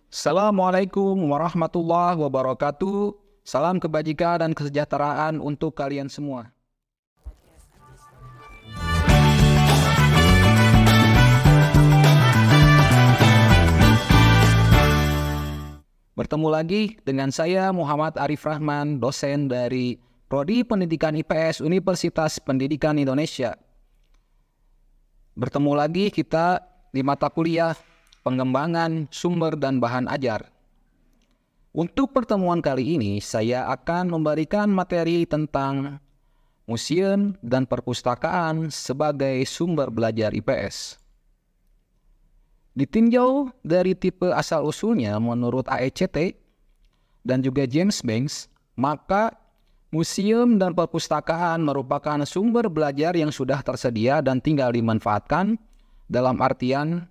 Assalamualaikum warahmatullahi wabarakatuh. Salam kebajikan dan kesejahteraan untuk kalian semua. Bertemu lagi dengan saya Muhammad Arif Rahman, dosen dari Prodi Pendidikan IPS Universitas Pendidikan Indonesia. Bertemu lagi kita di mata kuliah pengembangan sumber dan bahan ajar. Untuk pertemuan kali ini, saya akan memberikan materi tentang museum dan perpustakaan sebagai sumber belajar IPS. Ditinjau dari tipe asal-usulnya menurut AECT dan juga James Banks, maka museum dan perpustakaan merupakan sumber belajar yang sudah tersedia dan tinggal dimanfaatkan dalam artian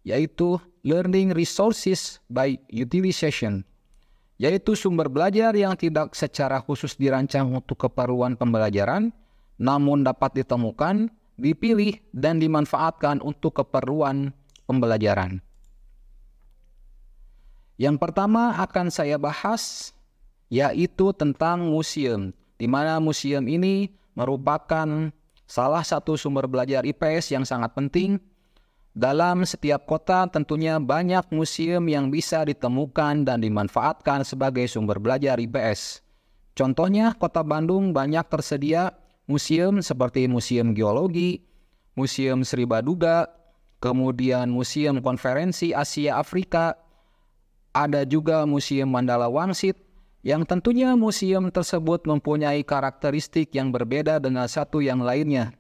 yaitu learning resources by utilization, yaitu sumber belajar yang tidak secara khusus dirancang untuk keperluan pembelajaran, namun dapat ditemukan, dipilih, dan dimanfaatkan untuk keperluan pembelajaran. Yang pertama akan saya bahas yaitu tentang museum, di mana museum ini merupakan salah satu sumber belajar IPS yang sangat penting. Dalam setiap kota tentunya banyak museum yang bisa ditemukan dan dimanfaatkan sebagai sumber belajar IPS. Contohnya Kota Bandung banyak tersedia museum seperti Museum Geologi, Museum Sri Baduga, kemudian Museum Konferensi Asia Afrika, ada juga Museum Mandala Wangsit, yang tentunya museum tersebut mempunyai karakteristik yang berbeda dengan satu yang lainnya,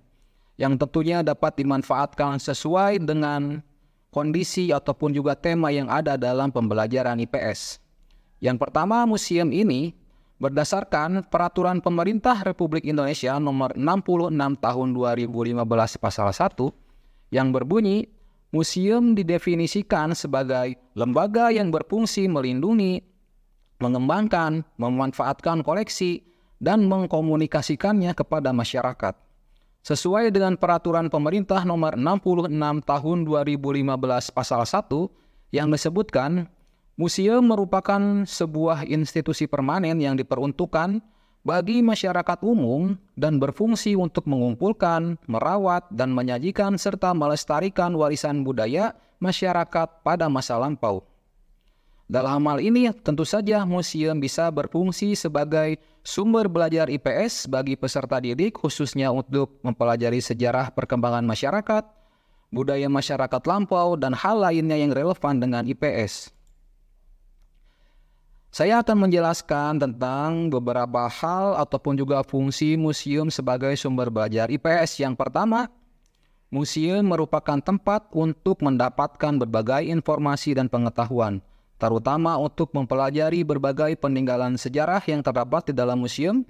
yang tentunya dapat dimanfaatkan sesuai dengan kondisi ataupun juga tema yang ada dalam pembelajaran IPS. Yang pertama, museum ini berdasarkan Peraturan Pemerintah Republik Indonesia Nomor 66 Tahun 2015 Pasal 1 yang berbunyi, museum didefinisikan sebagai lembaga yang berfungsi melindungi, mengembangkan, memanfaatkan koleksi, dan mengkomunikasikannya kepada masyarakat. Sesuai dengan Peraturan Pemerintah Nomor 66 Tahun 2015 Pasal 1 yang disebutkan, museum merupakan sebuah institusi permanen yang diperuntukkan bagi masyarakat umum dan berfungsi untuk mengumpulkan, merawat, dan menyajikan serta melestarikan warisan budaya masyarakat pada masa lampau. Dalam hal ini, tentu saja museum bisa berfungsi sebagai sumber belajar IPS bagi peserta didik, khususnya untuk mempelajari sejarah perkembangan masyarakat, budaya masyarakat lampau, dan hal lainnya yang relevan dengan IPS. Saya akan menjelaskan tentang beberapa hal ataupun juga fungsi museum sebagai sumber belajar IPS. Yang pertama, museum merupakan tempat untuk mendapatkan berbagai informasi dan pengetahuan, terutama untuk mempelajari berbagai peninggalan sejarah yang terdapat di dalam museum.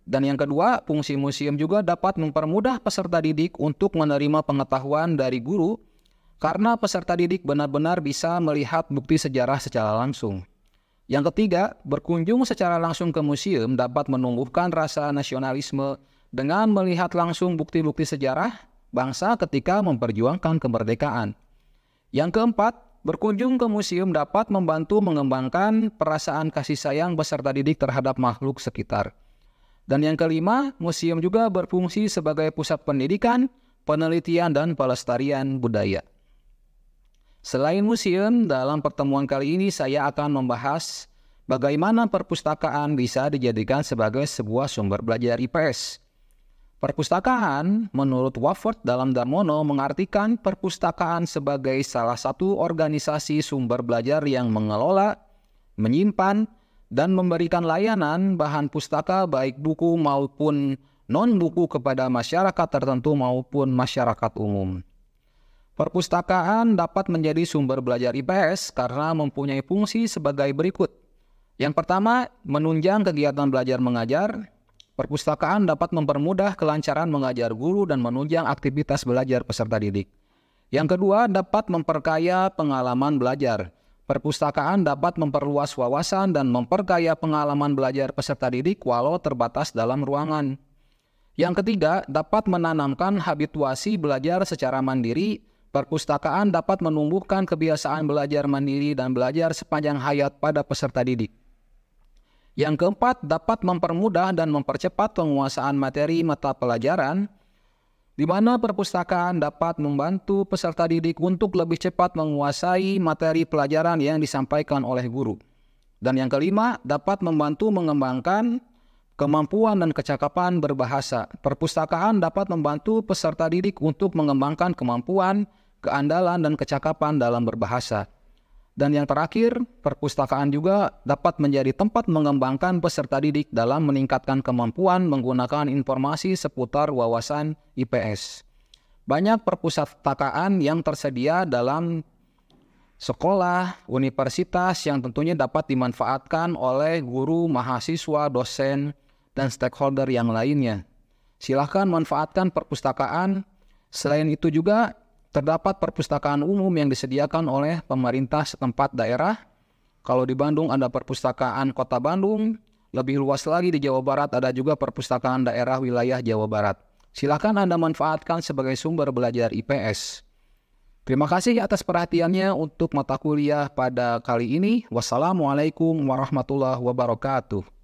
Dan yang kedua, fungsi museum juga dapat mempermudah peserta didik untuk menerima pengetahuan dari guru, karena peserta didik benar-benar bisa melihat bukti sejarah secara langsung. Yang ketiga, berkunjung secara langsung ke museum dapat menumbuhkan rasa nasionalisme dengan melihat langsung bukti-bukti sejarah bangsa ketika memperjuangkan kemerdekaan. Yang keempat, berkunjung ke museum dapat membantu mengembangkan perasaan kasih sayang peserta didik terhadap makhluk sekitar. Dan yang kelima, museum juga berfungsi sebagai pusat pendidikan, penelitian, dan pelestarian budaya. Selain museum, dalam pertemuan kali ini saya akan membahas bagaimana perpustakaan bisa dijadikan sebagai sebuah sumber belajar IPS. Perpustakaan, menurut Wofford dalam Darmono, mengartikan perpustakaan sebagai salah satu organisasi sumber belajar yang mengelola, menyimpan, dan memberikan layanan bahan pustaka baik buku maupun non-buku kepada masyarakat tertentu maupun masyarakat umum. Perpustakaan dapat menjadi sumber belajar IPS karena mempunyai fungsi sebagai berikut. Yang pertama, menunjang kegiatan belajar mengajar. Perpustakaan dapat mempermudah kelancaran mengajar guru dan menunjang aktivitas belajar peserta didik. Yang kedua, dapat memperkaya pengalaman belajar. Perpustakaan dapat memperluas wawasan dan memperkaya pengalaman belajar peserta didik walau terbatas dalam ruangan. Yang ketiga, dapat menanamkan habituasi belajar secara mandiri Perpustakaan dapat menumbuhkan kebiasaan belajar mandiri dan belajar sepanjang hayat pada peserta didik. Yang keempat, dapat mempermudah dan mempercepat penguasaan materi mata pelajaran, di mana perpustakaan dapat membantu peserta didik untuk lebih cepat menguasai materi pelajaran yang disampaikan oleh guru. Dan yang kelima, dapat membantu mengembangkan kemampuan dan kecakapan berbahasa. Perpustakaan dapat membantu peserta didik untuk mengembangkan kemampuan, keandalan, dan kecakapan dalam berbahasa. Dan yang terakhir, perpustakaan juga dapat menjadi tempat mengembangkan peserta didik dalam meningkatkan kemampuan menggunakan informasi seputar wawasan IPS. Banyak perpustakaan yang tersedia dalam sekolah, universitas yang tentunya dapat dimanfaatkan oleh guru, mahasiswa, dosen, dan stakeholder yang lainnya. Silahkan manfaatkan perpustakaan. Selain itu juga terdapat perpustakaan umum yang disediakan oleh pemerintah setempat daerah. Kalau di Bandung ada perpustakaan Kota Bandung, lebih luas lagi di Jawa Barat ada juga perpustakaan daerah wilayah Jawa Barat. Silahkan Anda manfaatkan sebagai sumber belajar IPS. Terima kasih atas perhatiannya untuk mata kuliah pada kali ini. Wassalamualaikum warahmatullahi wabarakatuh.